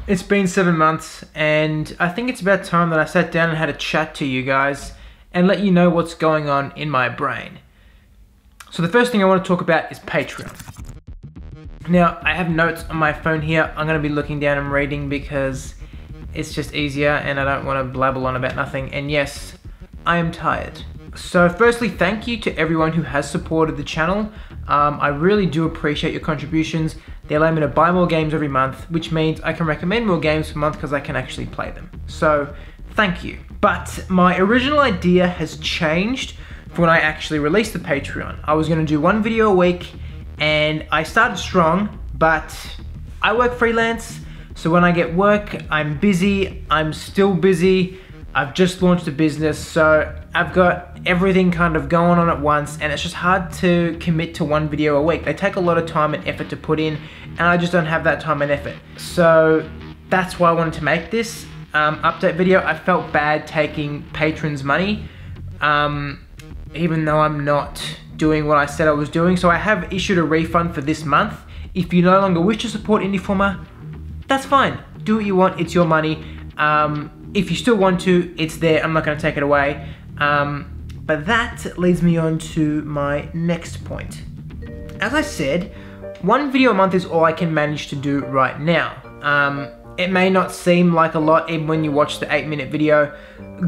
It's been 7 months, and I think it's about time that I sat down and had a chat to you guys and let you know what's going on in my brain. So the first thing I want to talk about is Patreon. Now, I have notes on my phone here. I'm going to be looking down and reading because it's just easier and I don't want to blabble on about nothing. And yes, I am tired. So firstly, thank you to everyone who has supported the channel. I really do appreciate your contributions. They allow me to buy more games every month, which means I can recommend more games per month because I can actually play them. So thank you. But my original idea has changed for when I actually released the Patreon. I was going to do 1 video a week, and I started strong, but I work freelance. So when I get work, I'm busy. I'm still busy. I've just launched a business, so I've got everything kind of going on at once, and it's just hard to commit to 1 video a week. They take a lot of time and effort to put in, and I just don't have that time and effort. So that's why I wanted to make this update video. I felt bad taking patrons' money, even though I'm not doing what I said I was doing. So I have issued a refund for this month. If you no longer wish to support Indieformer, that's fine. Do what you want, it's your money. If you still want to, it's there. I'm not going to take it away. But that leads me on to my next point. As I said, 1 video a month is all I can manage to do right now. It may not seem like a lot even when you watch the 8-minute video.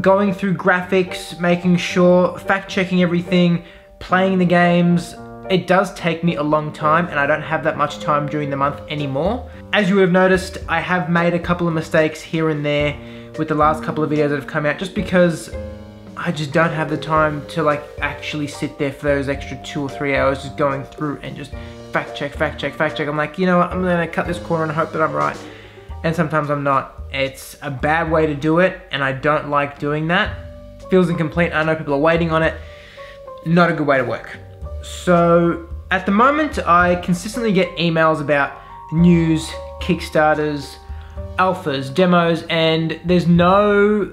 Going through graphics, making sure, fact-checking everything, playing the games, it does take me a long time, and I don't have that much time during the month anymore. As you have noticed, I have made a couple of mistakes here and there with the last couple of videos that have come out, just because I just don't have the time to like actually sit there for those extra 2 or 3 hours just going through and just fact check. I'm like, you know what, I'm gonna cut this corner and hope that I'm right. And sometimes I'm not. It's a bad way to do it, and I don't like doing that. Feels incomplete. I know people are waiting on it. Not a good way to work. So at the moment, I consistently get emails about news, Kickstarters, alphas, demos, and there's nowhere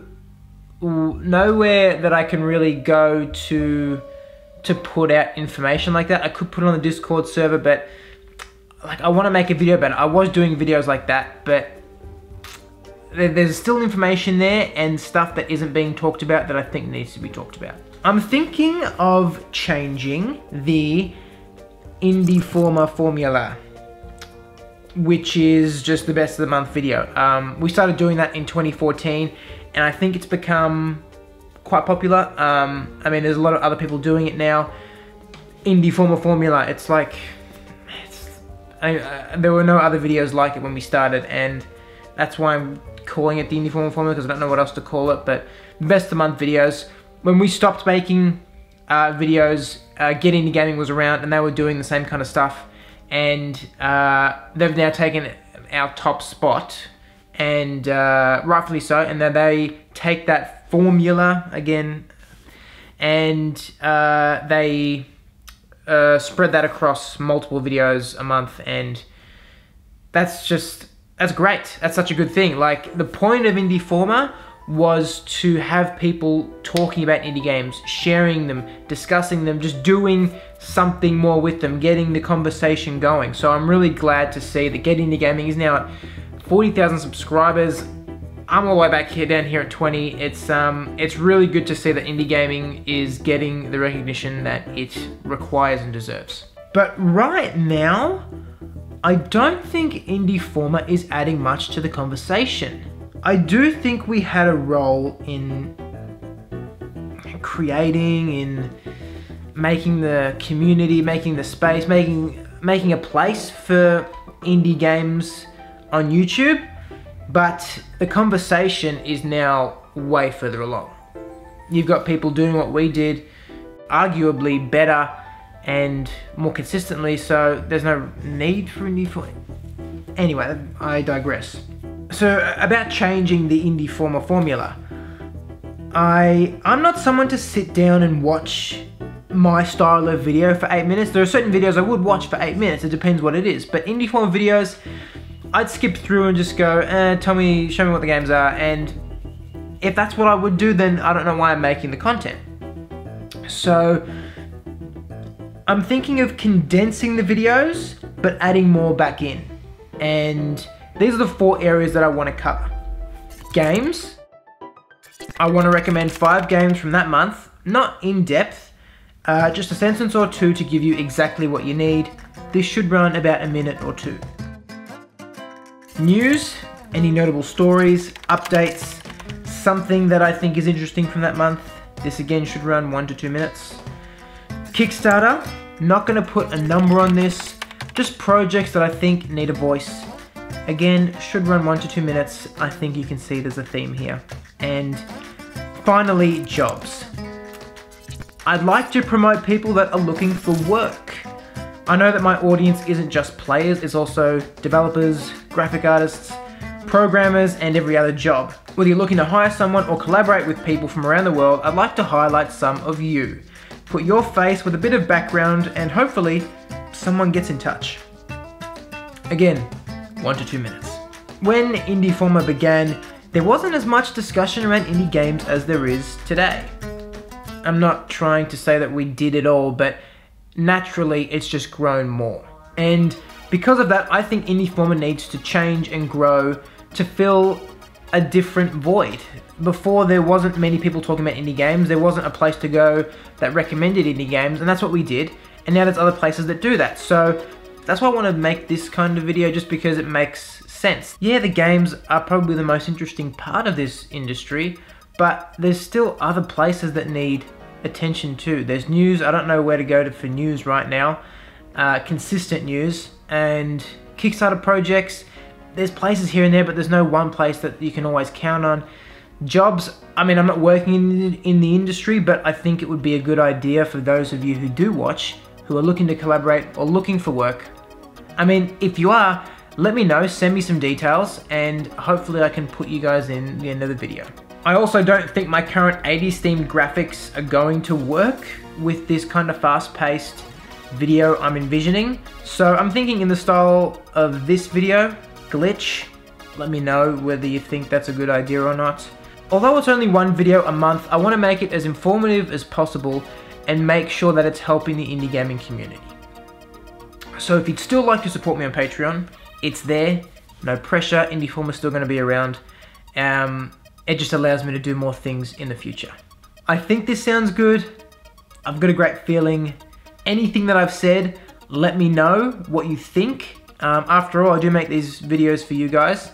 that I can really go to put out information like that. I could put it on the Discord server, but like I want to make a video about it. I was doing videos like that, but there's still information there and stuff that isn't being talked about that I think needs to be talked about. I'm thinking of changing the Indieformer formula, which is just the best of the month video. We started doing that in 2014, and I think it's become quite popular. I mean, there's a lot of other people doing it now. Indieformer formula, it's like, there were no other videos like it when we started, and that's why I'm calling it the Indieformer formula, because I don't know what else to call it. But best of the month videos. When we stopped making videos, Get Indie Gaming was around, and they were doing the same kind of stuff. And they've now taken our top spot, and rightfully so, and then they take that formula again, and they spread that across multiple videos a month, and that's great. That's such a good thing. Like, the point of Indieformer was to have people talking about indie games, sharing them, discussing them, just doing something more with them, getting the conversation going. So I'm really glad to see that Get Indie Gaming is now at 40,000 subscribers. I'm all the way back here, down here at 20. It's really good to see that indie gaming is getting the recognition that it requires and deserves. But right now, I don't think Indieformer is adding much to the conversation. I do think we had a role in creating, in making the community, making the space, making a place for indie games on YouTube, but the conversation is now way further along. You've got people doing what we did, arguably better and more consistently, so there's no need for Indieformer. Anyway, I digress. So about changing the Indieformer formula, I'm not someone to sit down and watch my style of video for 8 minutes. There are certain videos I would watch for 8 minutes, it depends what it is, but Indieformer videos, I'd skip through and just go, show me what the games are, and if that's what I would do, then I don't know why I'm making the content. So I'm thinking of condensing the videos, but adding more back in, and These are the 4 areas that I want to cover. Games. I want to recommend 5 games from that month, not in depth, just a sentence or 2 to give you exactly what you need. This should run about a minute or 2. News, any notable stories, updates, something that I think is interesting from that month. This again should run 1 to 2 minutes. Kickstarter, not going to put a number on this, just projects that I think need a voice. Again, should run 1 to 2 minutes. I think you can see there's a theme here. And finally, jobs. I'd like to promote people that are looking for work. I know that my audience isn't just players, it's also developers, graphic artists, programmers, and every other job. Whether you're looking to hire someone or collaborate with people from around the world, I'd like to highlight some of you. Put your face with a bit of background and hopefully someone gets in touch. Again, 1 to 2 minutes. When Indieformer began, there wasn't as much discussion around indie games as there is today. I'm not trying to say that we did it all, but naturally it's just grown more. And because of that, I think Indieformer needs to change and grow to fill a different void. Before, there wasn't many people talking about indie games, there wasn't a place to go that recommended indie games, and that's what we did. And now there's other places that do that. So that's why I want to make this kind of video, just because it makes sense. Yeah, the games are probably the most interesting part of this industry, but there's still other places that need attention too. There's news. I don't know where to go for news right now. Consistent news and Kickstarter projects. There's places here and there, but there's no one place that you can always count on. Jobs, I mean, I'm not working in the industry, but I think it would be a good idea for those of you who do watch, who are looking to collaborate or looking for work. I mean, if you are, let me know, send me some details, and hopefully I can put you guys in the end of the video. I also don't think my current 80s themed graphics are going to work with this kind of fast-paced video I'm envisioning. So I'm thinking in the style of this video, glitch. Let me know whether you think that's a good idea or not. Although it's only 1 video a month, I want to make it as informative as possible and make sure that it's helping the indie gaming community. So if you'd still like to support me on Patreon, it's there. No pressure, Indieformer's still going to be around. It just allows me to do more things in the future. I think this sounds good. I've got a great feeling. Anything that I've said, let me know what you think. After all, I do make these videos for you guys.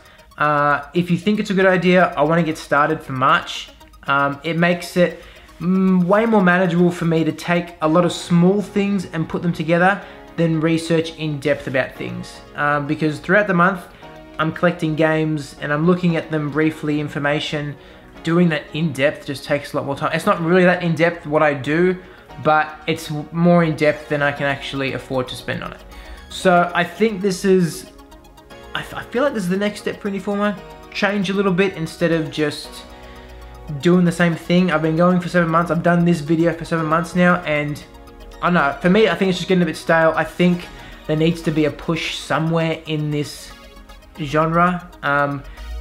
If you think it's a good idea, I want to get started for March. It makes it way more manageable for me to take a lot of small things and put them together than research in depth about things. Because throughout the month, I'm collecting games and I'm looking at them briefly, information. Doing that in depth just takes a lot more time. It's not really that in depth what I do, but it's more in depth than I can actually afford to spend on it. So I think this is, I feel like this is the next step for Indieformer. Change a little bit instead of just doing the same thing. I've been going for 7 months. I've done this video for 7 months now, and I don't know, for me, I think it's just getting a bit stale. I think there needs to be a push somewhere in this genre.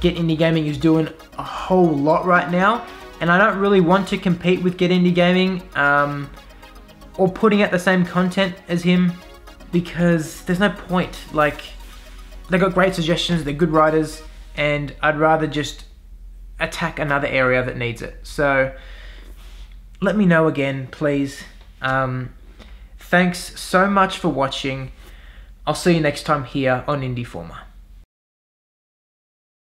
Get Indie Gaming is doing a whole lot right now, and I don't really want to compete with Get Indie Gaming or putting out the same content as him, because there's no point. Like, they got great suggestions, they're good writers, and I'd rather just attack another area that needs it. So let me know again, please. Thanks so much for watching. I'll see you next time here on Indieformer.